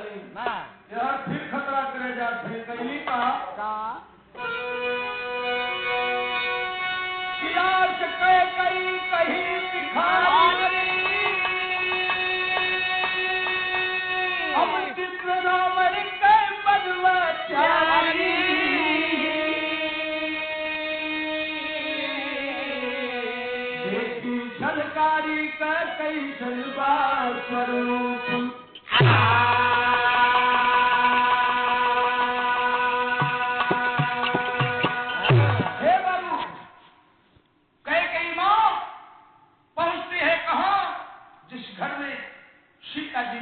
गई यार फिर खतरा करे जा फिर कैली का कहीं कहीं भिखारी हम चित्र रावण के बदलाचारी देखी झलकारी का कई सलवार स्वरूप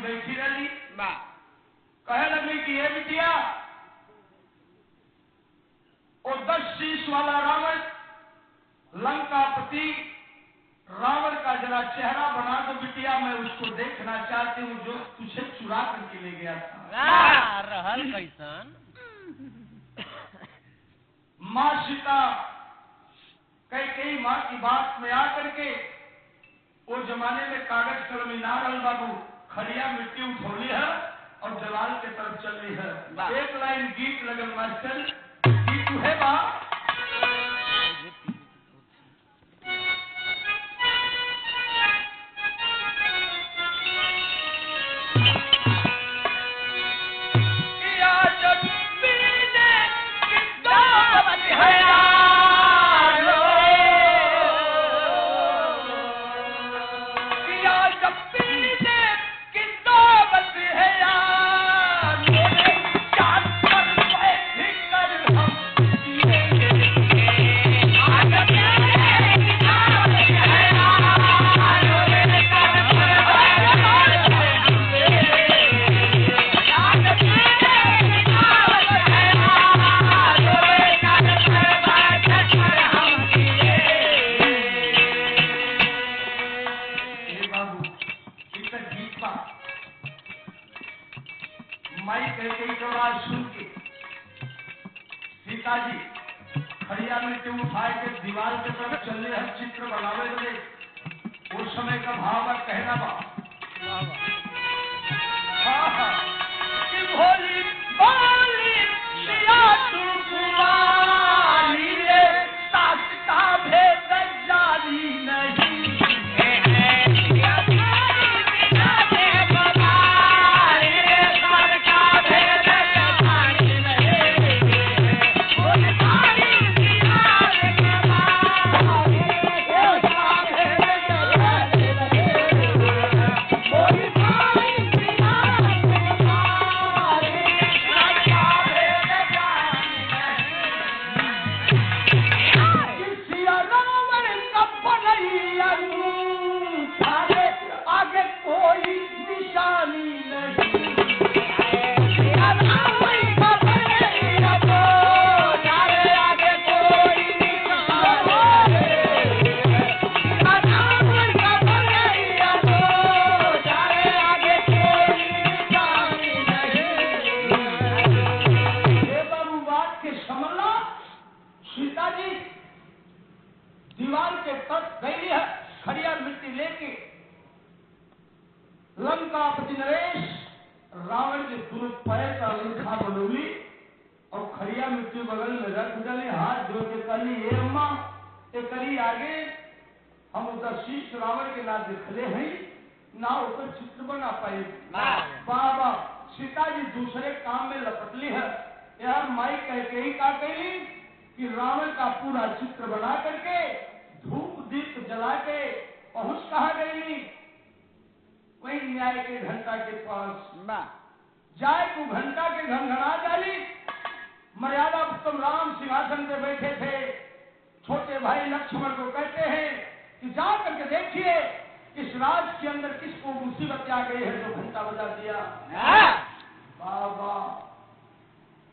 बैठी रही कहे लगी कि ये बिटिया वो 10 शीश वाला रावण लंकापति रावण का जरा चेहरा बना दो बिटिया, मैं उसको देखना चाहती हूँ जो तुझे चुरा करके ले गया था। रहल कैसन माँ सीता कई माँ की बात में आकर के वो जमाने में कागज कलमी ना रहा बाबू, खड़िया मिट्टी उठौली है और जलाल के तरफ चल रही है। एक लाइन गीत लगन मास्टर गीत है बा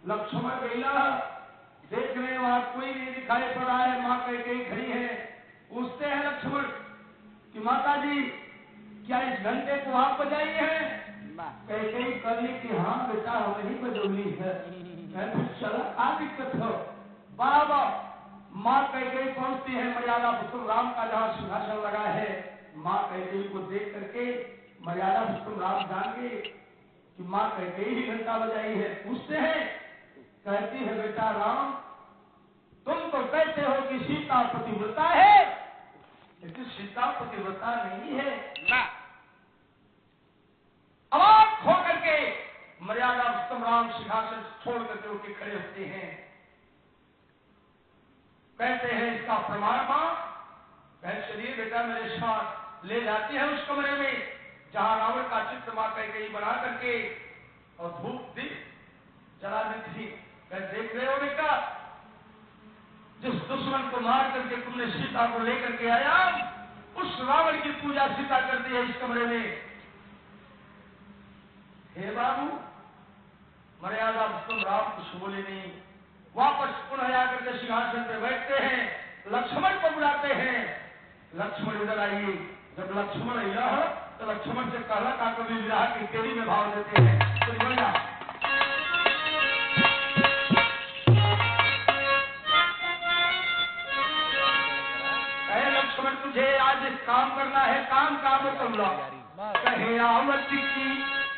लक्ष्मण गैला देख रहे वहां कोई नहीं दिखाई पड़ रहा है। माँ कई खड़ी है, पूछते हैं लक्ष्मण कि माता जी क्या इस घंटे को आप बजाई है? कई करने की हाँ बेटा हम नहीं बजौली है। चला आ दिक्कत हो बाबा। माँ कई पहुंचती है मर्यादा पुरुष राम का जहाँ सिंहासन लगा है। माँ कई को देख करके मर्यादा पुरुष राम जान गए कि माँ कैकेयी ही घंटा बजाई है। पूछते हैं, कहती है बेटा राम, तुम तो कहते हो कि सीता पतिव्रता है, लेकिन सीता पतिव्रता नहीं है ना। अवाक होकर के मर्यादा पुरुषोत्तम राम सिंहासन छोड़ करके उठ के खड़े होते हैं। कहते हैं इसका प्रमाण मां, कह चलिए बेटा मेरे साथ ले जाती है उस कमरे में जहां रावण का चित्र मां कैकेयी बना करके और धूप दीप जला दी थी। कह देख रहे हो बेटा, जिस दुश्मन को मार करके तुमने सीता को लेकर के आया, उस रावण की पूजा सीता करती है इस कमरे में। हे बाबू, मर्यादा पुरुषोत्तम राम कुछ बोले नहीं, वापस पुनः आकर के सिंहासन पे बैठते हैं, लक्ष्मण को बुलाते हैं। लक्ष्मण इधर आइए। जब लक्ष्मण आया तो लक्ष्मण से कहला का कभी विराह की तेरी में भाव देते हैं। तो बोला, कहे लक्ष्मण तुझे आज काम करना है, काम तुम लो। कहे आवत की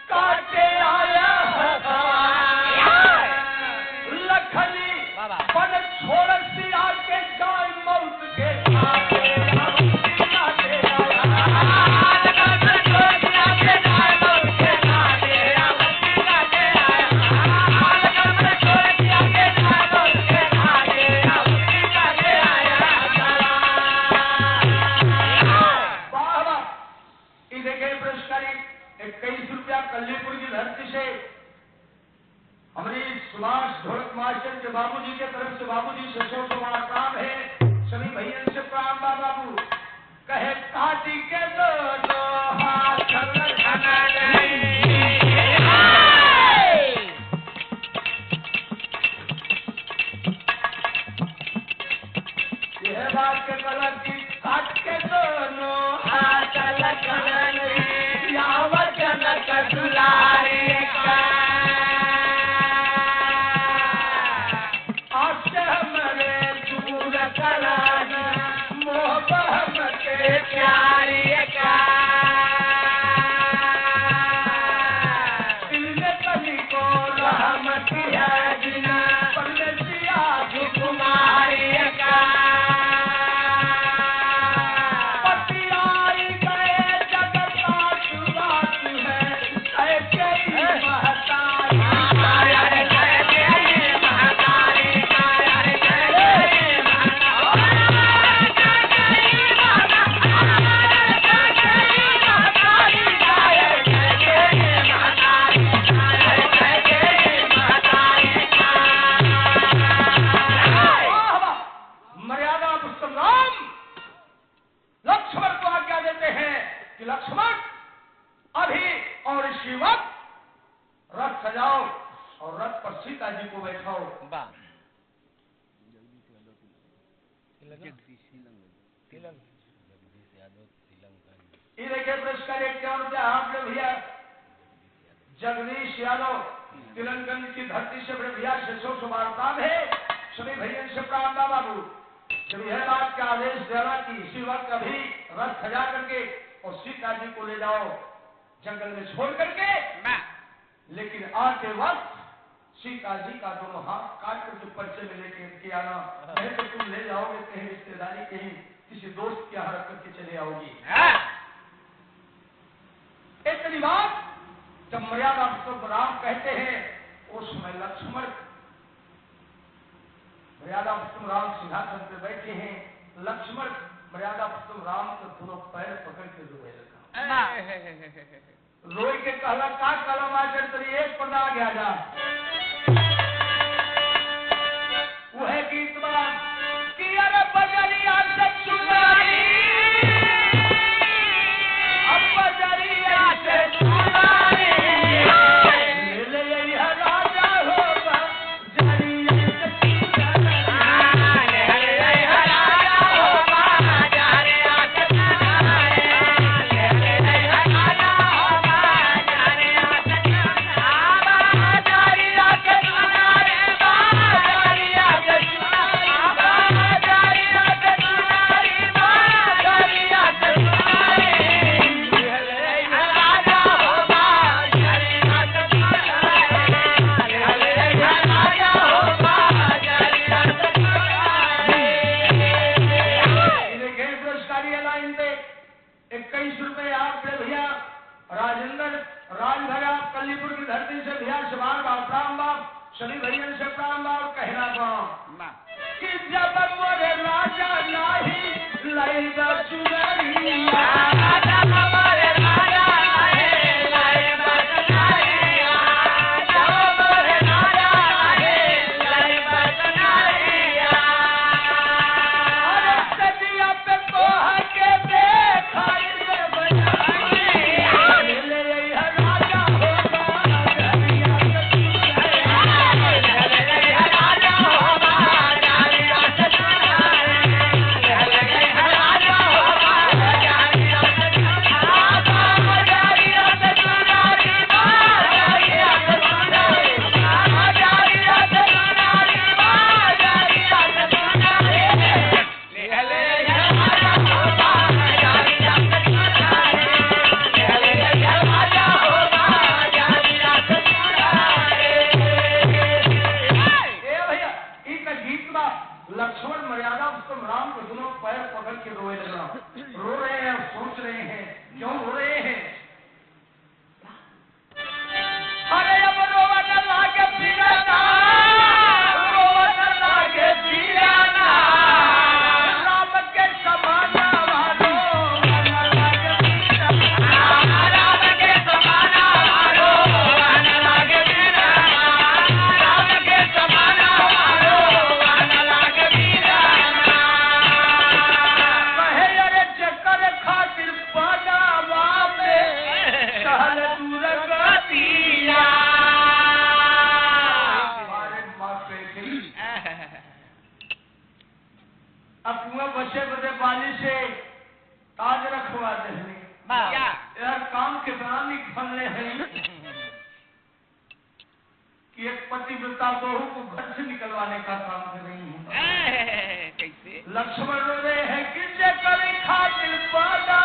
काटे आया लखनी बन छोड़ सिया के जाय मौत के कल्लीपुर की धरती से अमरीश सुभाष ढोलक मास्टर के बाबूजी के तरफ से बाबूजी से 100 प्रणाम है। सभी भैया से प्रणाम बाबू। कहे काटी के दो हाथ यह बात के गलत की काट के दोनों हाथ जगदीश यादव तिलंगन की धरती से बड़े भैया से 100 वार्ताव है। सभी भैया से प्रणाम बाबू। जब यह बात का आदेश दिया कि इसी वक्त अभी रथ सजा करके और सीता जी को ले जाओ जंगल में छोड़ करके, लेकिन आते वक्त सीता जी का दोनों हाथ काट करके पर्चे में लेके आना, नहीं तो तुम ले जाओगे कहीं रिश्तेदारी, कहीं किसी दोस्त की हरकत करके चले आओगी। इतनी बात जब मर्यादा पुरुषोत्तम राम कहते हैं, उस समय लक्ष्मण मर्यादा पुरुषोत्तम राम सिंहासन पर बैठे हैं। लक्ष्मण मर्यादा पुरुषोत्तम राम को दोनों पैर पकड़ के रोए लगा। रोई के कहला का कलम आकर तेरी एक पन्ना आ गया जा। वह गीत कि अरे बजरिया से चुनारी, अब बजरिया से चुनारी Bye. सभी भैया से प्रणाम और कहना बा कि जब मोरे राजा नाही लैदा चुनरिया राजा हमारे राजा नाही लैदा चुनरिया जब मोरे राजा नाही लैदा चुनरिया अरे सदिया पे तोह के देखाई दे बजाई ले राजा लक्ष्मण मर्यादा उत्तम राम को दोनों पैर पकड़ के रोए लगा रो रहे हैं और सोच रहे हैं क्यों रो रहे हैं अरे अब रोवन लागे पीराना रोवन लागे पीराना राम के समाना वालो लागे पीराना राम के समाना वालो लागे पीराना राम के समाना वालो अब कुआं बचे बदे पानी से ताज रखवा दे यार काम के दौरान ही फलने हैं कि एक पतिव्रता बहू को घर से निकलवाने का काम कर रही है कैसे लक्ष्मण रो रहे हैं किसे कभी खातिर पादा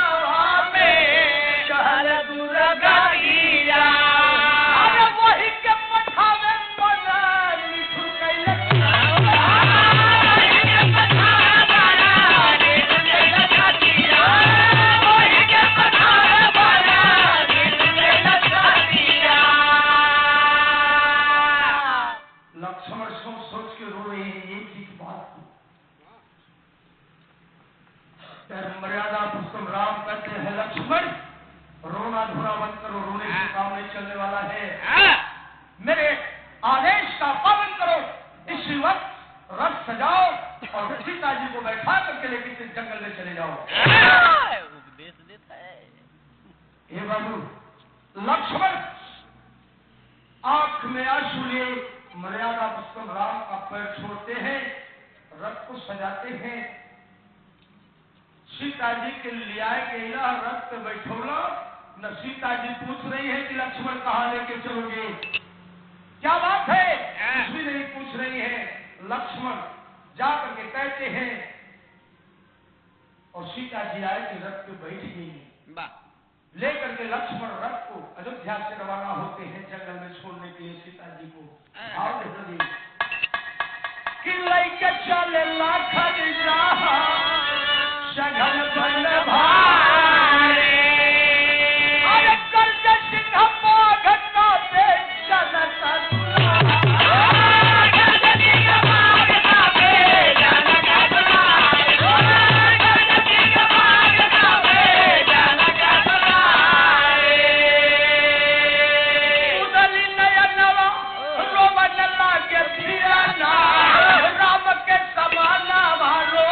में कहल दुर्गा अरे वही के पठावे बना लिखु कैले लक्ष्मण सोच के रो रहे हैं एक ही बात मर्यादा पुरुषोत्तम राम कहते हैं लक्ष्मण रोना धोना बंद करो रोने से काम नहीं चलने वाला है मेरे आदेश का पालन करो इसी वक्त रथ सजाओ और सीता जी को बैठा करके लेकर इस जंगल में चले जाओ उपदेश देता है हे बाबू लक्ष्मण आंख में आंसू लिए मर्यादा पुरुषोत्तम राम का पैर छोड़ते हैं रथ को सजाते हैं सीता जी के लिया गया रथ पे बैठोला न सीता जी पूछ रही है कि लक्ष्मण कहाँ लेके चलोगे क्या बात है कुछ भी नहीं पूछ रही है लक्ष्मण जाकर के कहते हैं और सीता जी आए कि रथ पे बैठ गई लेकर के लक्ष्मण रथ को अयोध्या से रवाना होते हैं जंगल में छोड़ने के लिए सीता जी को आओ कि लैके चले लाखन राहा सघन बन भारे अरे कर्ज सिंह घटना पे जनता राम के समाना भालो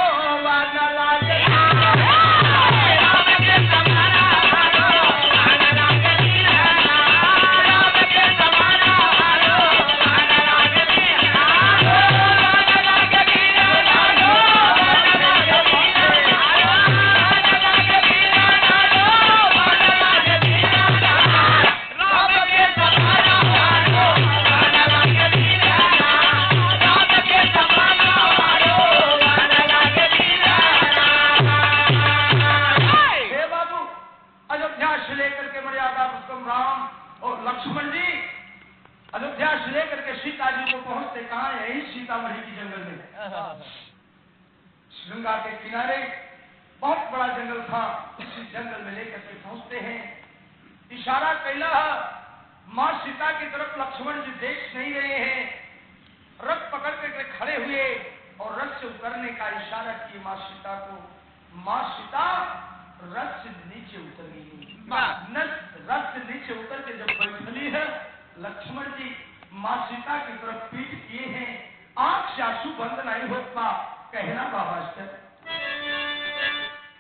सीतामढ़ी की जंगल में श्रृंगा के किनारे बहुत बड़ा जंगल था। इसी जंगल में लेकर के पहुंचते हैं। इशारा कैला मां सीता की तरफ लक्ष्मण जी देख नहीं रहे हैं, लेकर खड़े हुए और रथ से उतरने का इशारा किए माँ सीता को। माँ सीता रथ से नीचे उतर गई। रथ से नीचे उतर के जब बैठली है, लक्ष्मण जी माँ सीता की तरफ पीठ किए हैं, आंख से आंसू बंद नहीं होता। कहना बाबा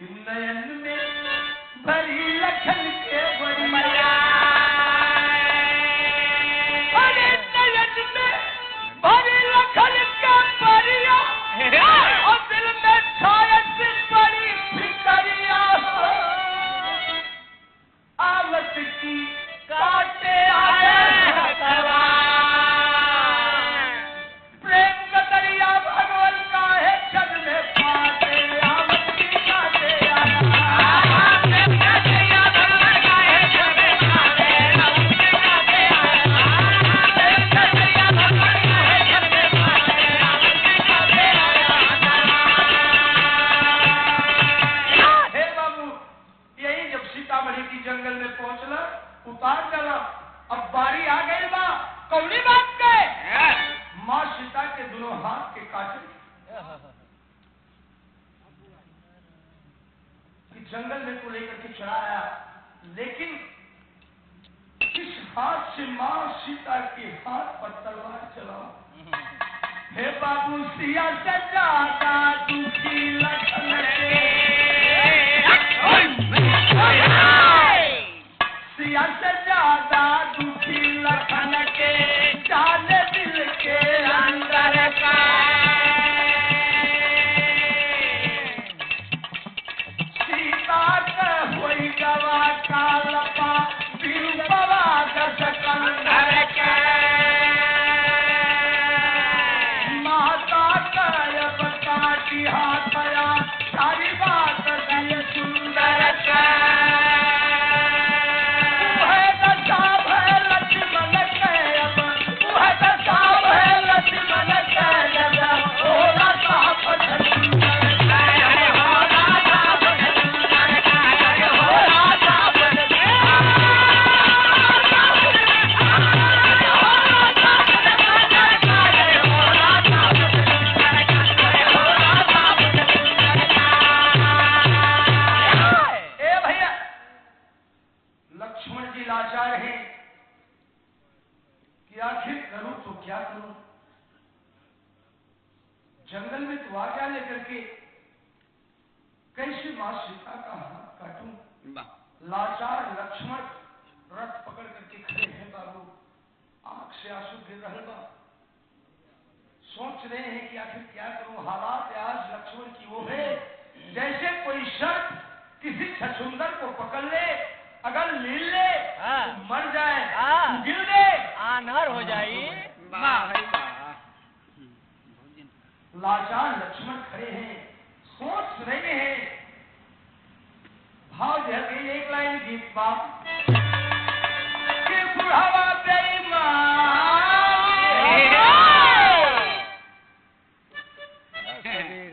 नयन में भरी लखन के बरिया, अरे नयन में भरी लखन के बरिया, और दिल में छायत बड़ी फिक्रिया, आवत की काटे आए प्रेम का दरिया भगवान का है छन में पाते, आवत की काटे जंगल में पहुंचना, उतार चला। अब बारी आ गई बा कौनी बात के माँ सीता के दोनों हाथ के काटे कि जंगल में को लेकर के चढ़ाया, लेकिन इस हाथ से माँ सीता के हाथ पर तलवार चलाओ। हे बाबू सिया से ज्यादा दुखी लखन सिया से ज्यादा दुखी लखन के, जाने दिल के अंदर का सीता का कोई गवा का लपा बिरुपवा का सकंदर का, माता का अब काटी हाथ आया, सारी बात दिल सुंदर का। लाचार है कि आखिर करूं तो क्या करूं, जंगल में तो आज्ञा लेकर के कैसे मां सीता का हाथ काटूं। लाचार लक्ष्मण रथ पकड़ करके खड़े हैं बाबू, आंख से आंसू गिर रहे बा, सोच रहे हैं कि आखिर क्या करूं। हालात आज लक्ष्मण की वो है जैसे कोई शख्स किसी छछूंदर को पकड़ ले, अगर लील ले तो मर जाए, गिर दे आनहर हो जाए। लाचार लक्ष्मण खड़े हैं, सोच रहे हैं। भाव जल गई एक लाइन गीत बाप कि बुढ़ावा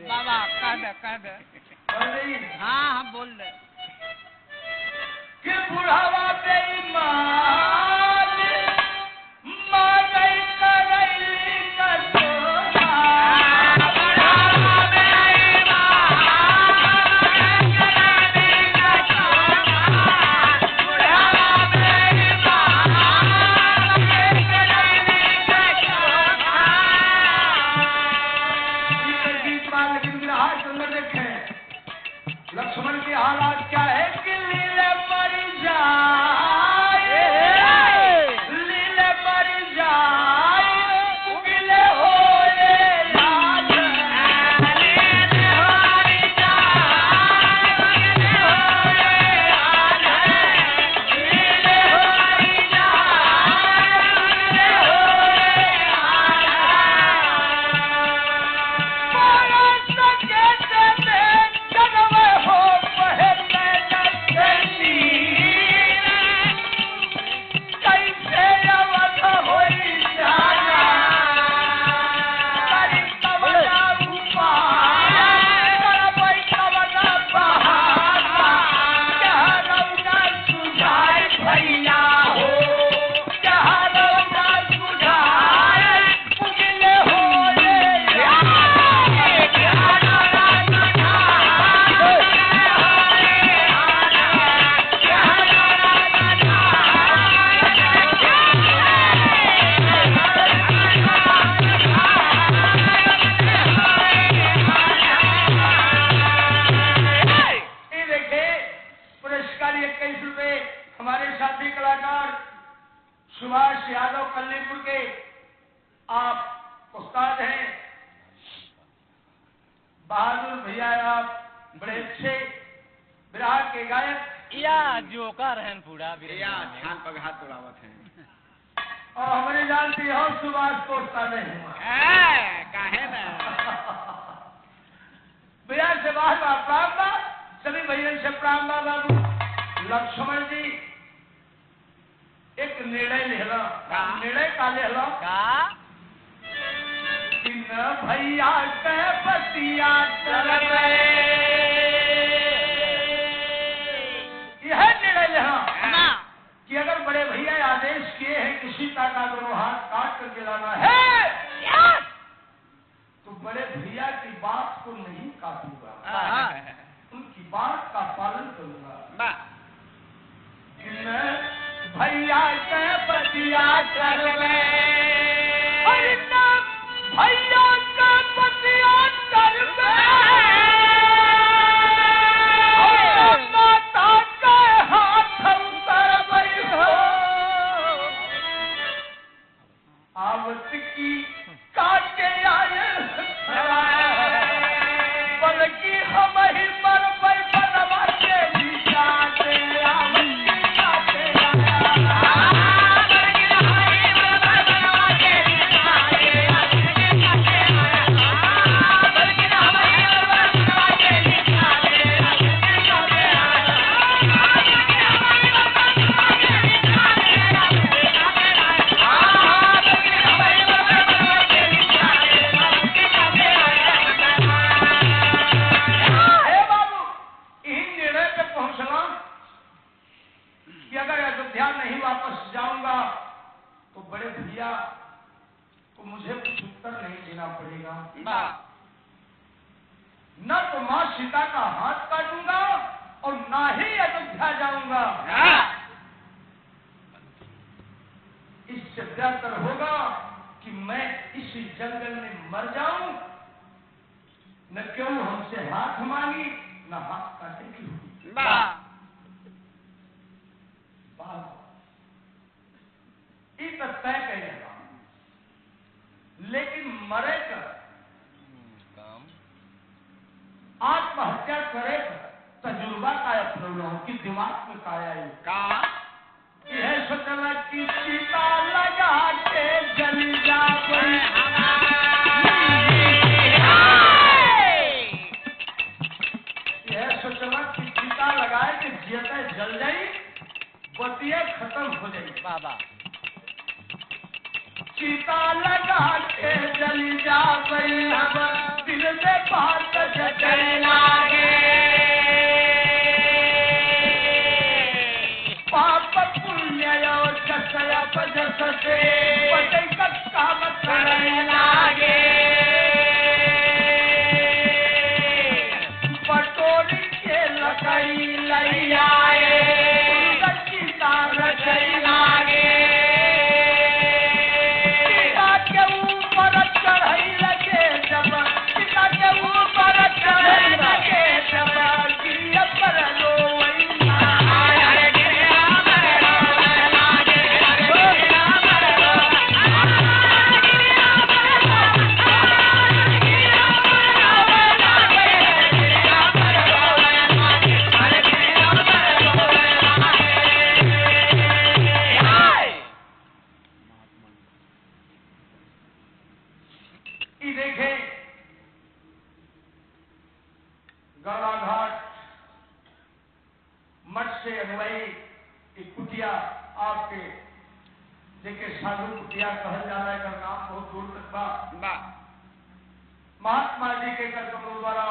बाबा कह दे हाँ बोल दे कि बुढ़ावा बेईमान मां गई करैली का सोना, बुढ़ावा बेईमान करैली का सोना, बुढ़ावा बेईमान गाजीपुर के आप उस्ताद हैं, बहादुर भैया, आप बड़े अच्छे बिरहा के गायक या जोकर हैं पूरा या छान पगहा तोड़ावत हैं और हमारे जानती हो सुभाष को उस्ताद नहीं काहे ना भैया से बाहर प्राण बा, सभी भैया से प्राण बा। बाबू लक्ष्मण जी एक निर्णय लेला, निर्णय का लेला का कि न भैया के बतिया चलवे, यह निर्णय लेना कि अगर बड़े भैया आदेश किए हैं कि सीता का दोनों हाथ काट करके लाना है तो बड़े भैया की बात को नहीं काटूंगा, उनकी बात का पालन करूंगा। भैया के बतिया चलवे, भैया के बतिया चलवे, माता के हाथ उतरवई हो, आवत की काटे आए बल्कि हम ही मरबै बनवा के निकाले, आवत की काटे न तो मां सीता का हाथ काटूंगा और ना ही अयोध्या जाऊंगा। इससे बेहतर होगा कि मैं इसी जंगल में मर जाऊं, न क्यों हमसे हाथ मांगी न हाथ काटे की हुई। इतना तय करेगा, लेकिन मरे कर आत्महत्या करे तजुर्बा का अपना कि दिमाग में काया यह सोचना कि सीता लगा के जल जाए, यह सोचना कि सीता लगाए कि जियते जल जाई, बतिया खत्म हो जाए। बाबा सीता लगा के जल जाए, दिल में बात जचने लागे, पाप पुण्य जसया बजस से बजै का काम करने लागे, पटोरी के लकड़ी लई आए, सीता रचई लागे, चढ़ाई लगे जब सीता के ऊपर चढ़ाई लगे जब गिरिया पर लो कुटिया आपके देखे साधु कुटिया कहल जा रहा है, का नाम बहुत दूर तक बा। महात्मा जी के कर कमरों द्वारा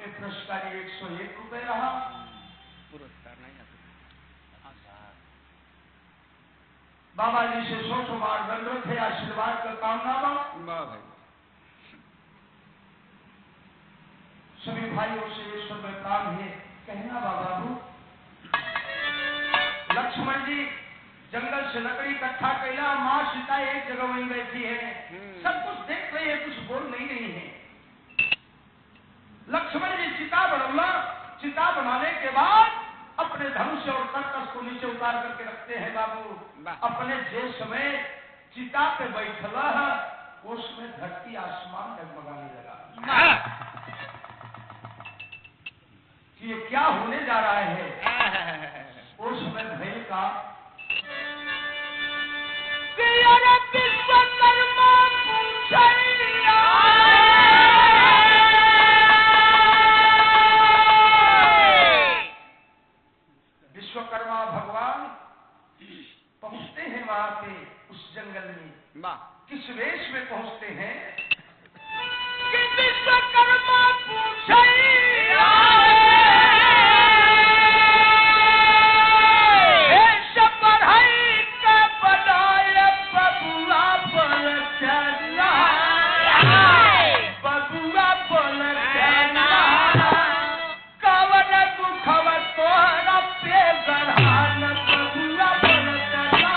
एक पुरस्कारी 101 रुपए रहा। पुरस्कार नहीं बाबा जी से 100 बार दंडवत है, आशीर्वाद का कामना बा। सभी भाइयों से इस समय काम है कहना बाबू, लक्ष्मण जी जंगल से लकड़ी इकट्ठा कैला, मां सीता एक जगह वहीं बैठी है, सब कुछ देख रही है, कुछ बोल नहीं रही है। लक्ष्मण जी चिता बनौला, चिता बनाने के बाद अपने धनुष और कर्कश को नीचे उतार करके रखते हैं बाबू। अपने देश में चिता पे बैठला है, उसमें धरती आसमान डगमगाने लगा कि ये क्या होने जा रहा है। उसमें भैल का विश्वकर्मा पूछैया विश्वकर्मा भगवान पहुंचते हैं वहां पे उस जंगल में। किस वेश में पहुंचते हैं कि विश्वकर्मा पूछैया पढ़ाई का बनाए बबुआ पर चला बबुआ पर चला कवन दुखव तोहरा पे गढ़ान बबुआ पर चला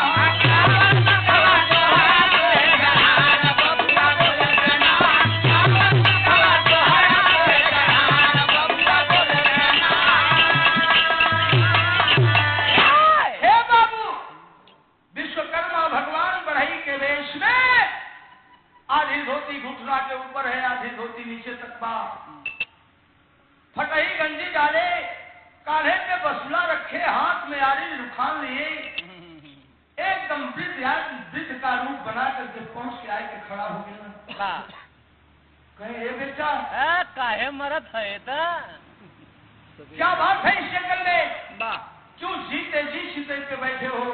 आधी धोती घुटना के ऊपर है, आधी धोती नीचे तक बा, फटही गंजी डाले, कान्हे पे बसुला रखे, हाथ में आरी रुखान लिए, एकदम वृद्ध का रूप बना करके पहुंच के आए के खड़ा हो गया। कहे ये बेटा काहे मरत है क्या बात है इस जंगल में, क्यों जीते जी चिते पे बैठे हो,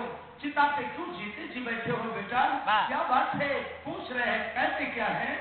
चिता पे क्यों जीते जी बैठे हो बेटा, क्या बात है, पूछ रहे हैं कहते क्या है।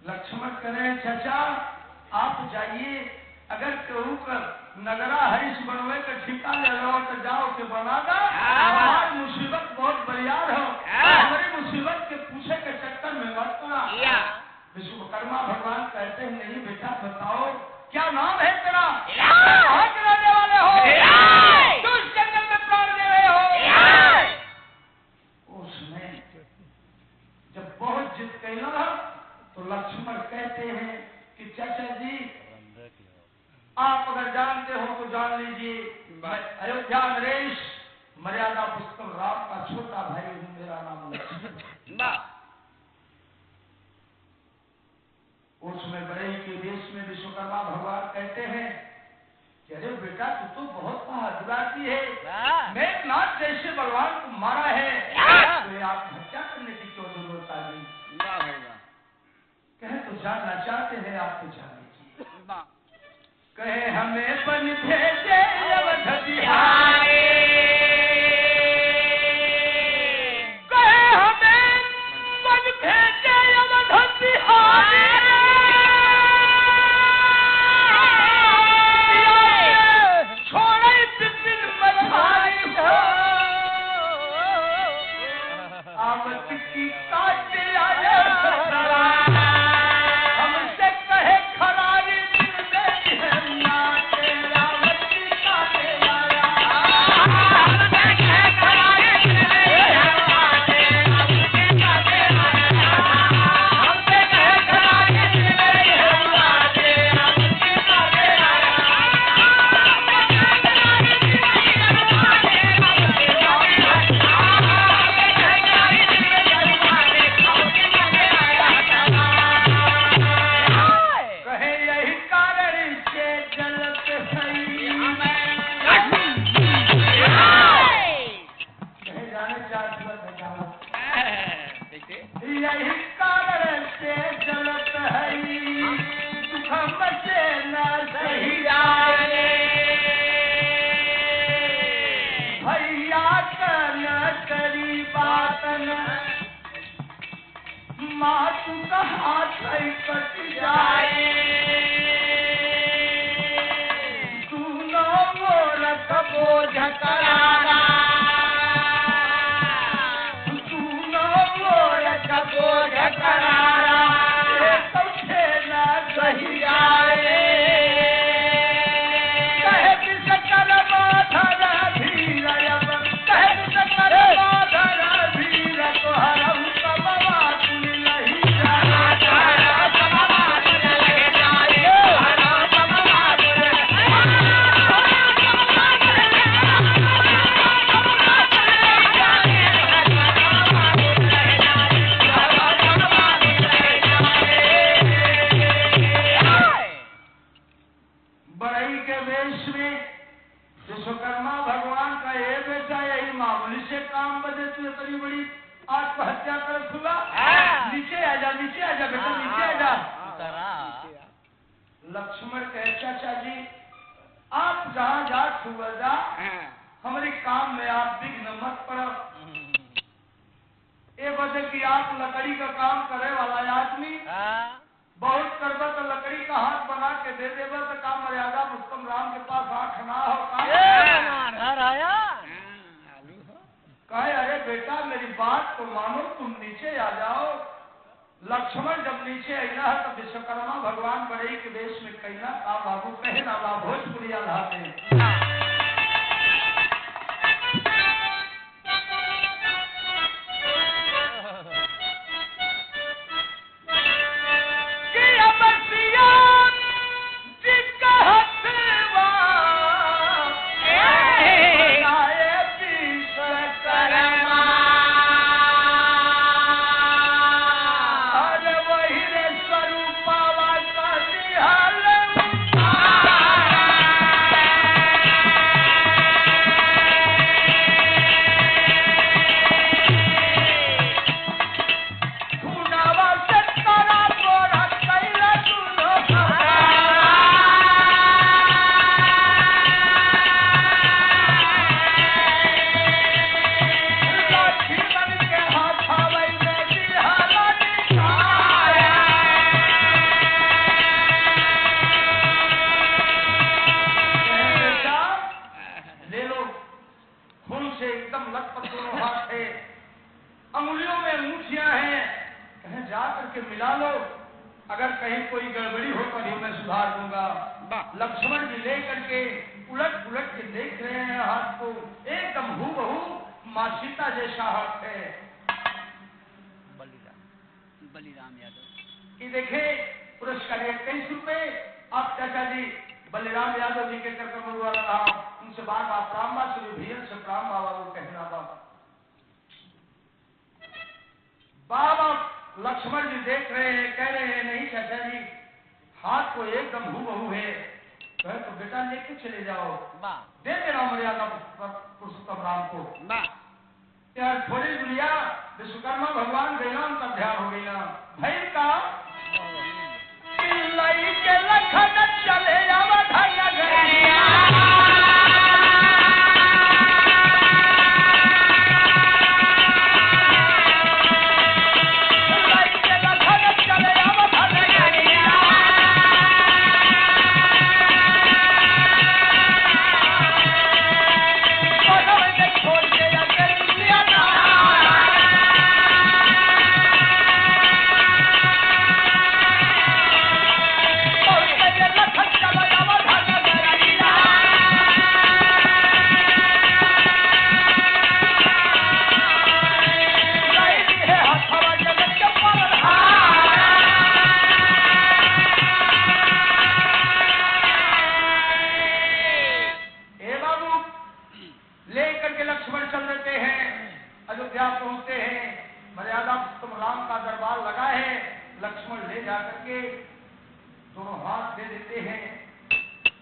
लक्ष्मण करें चाचा आप जाइए, अगर केहू कर नगरा हरीश बनवे का ठिका ले लो तो जाओ के बनागा, हमारी मुसीबत बहुत बरियार हो, हमारी मुसीबत के पूछे के चक्कर में मत पड़ा। विश्वकर्मा भगवान कहते हैं नहीं बेटा बताओ क्या नाम है तेरा, कहाँ के रहने वाले हो, तू इस जंगल में प्राण दे रहे हो। उसमें जब बहुत जिद कहना तो लक्ष्मण कहते हैं कि चाचा जी आप अगर जानते हो तो जान लीजिए, अयोध्या नरेश मर्यादा पुस्तक राम का छोटा भाई हूं, मेरा नाम लक्ष्मण। उसमें बड़े के देश में विश्वकर्मा भगवान कहते हैं कि अरे बेटा तू तो बहुत बहादुराती है, मेघनाथ जैसे बलवान को मारा है, तो आप हत्या करने की क्यों जरूरत आ गई। कहे तो जानना चाहते हैं आप तो जान लीजिए। कहे हमें बन भेजे अवध बिहारी, कहे हमें बन भेजे अवध बिहारी, छोड़े विपिन मझारी हो, आवत की काट आया मातु का हाथ कट जाए, दूनो मोर बोल मामूली से काम बजे तू इतनी बड़ी आत्महत्या कर खुला। नीचे आ जा बेटा, नीचे आ जा। लक्ष्मण कहे चाचा जी आप जहाँ जा छुआ जा, हमारे काम में आप विघ्न मत पड़ो। ये वजह की आप लकड़ी का काम करे वाला आदमी बहुत करबा तो लकड़ी का हाथ बना के दे देगा तो काम मर्यादा उत्तम राम के पास आंख ना हो कहे अरे बेटा मेरी बात तो मानो, तुम नीचे आ जाओ। लक्ष्मण जब नीचे आईना है तो विश्वकर्मा भगवान बड़े के देश में कहना का बाबू कहे ना बा भोजपुरी आधार लक्ष्मण जी लेकर के उलट पुलट के देख रहे हैं हाथ को, एकदम हूबहू मां सीता जैसा हाथ है। बलिराम यादव ये देखे पुरस्कार 21 रुपए। आप चाचा जी बलिराम यादव जी के कर मरुआ रहा, उनसे बात आप राम श्री भीर से राम बाबा को कहना बाबा लक्ष्मण जी देख रहे हैं, कह रहे हैं नहीं चाचा जी हाथ को एकदम हूबहू है, तो बेटा लेके चले जाओ, दे देना मर्यादा पुरुषोत्तम राम को। यार थोड़ी दुनिया विश्वकर्मा भगवान गया उनका ध्यान हो गया भाई का के लखन चले पहुंचते हैं, मर्यादा तुम राम का दरबार लगा है। लक्ष्मण ले जाकर के दोनों हाथ दे देते हैं।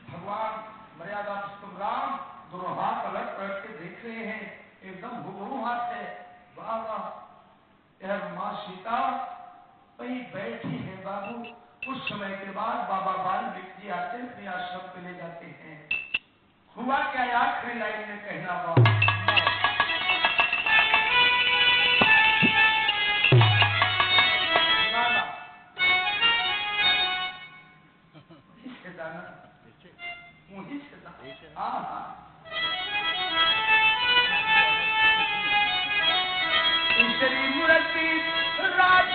भगवान मर्यादा तुम राम दोनों हाथ अलग पलट के देख रहे हैं, एकदम हुबहू हाथ है। वाह वाह, यह माँ सीता वही बैठी है बाबू। कुछ समय के बाद बाबा वाल्मीकि जी आते हैं, अपने आश्रम पे ले जाते हैं। हुआ क्या आखिरी लाइन में कहना बाबा मूर्ति राज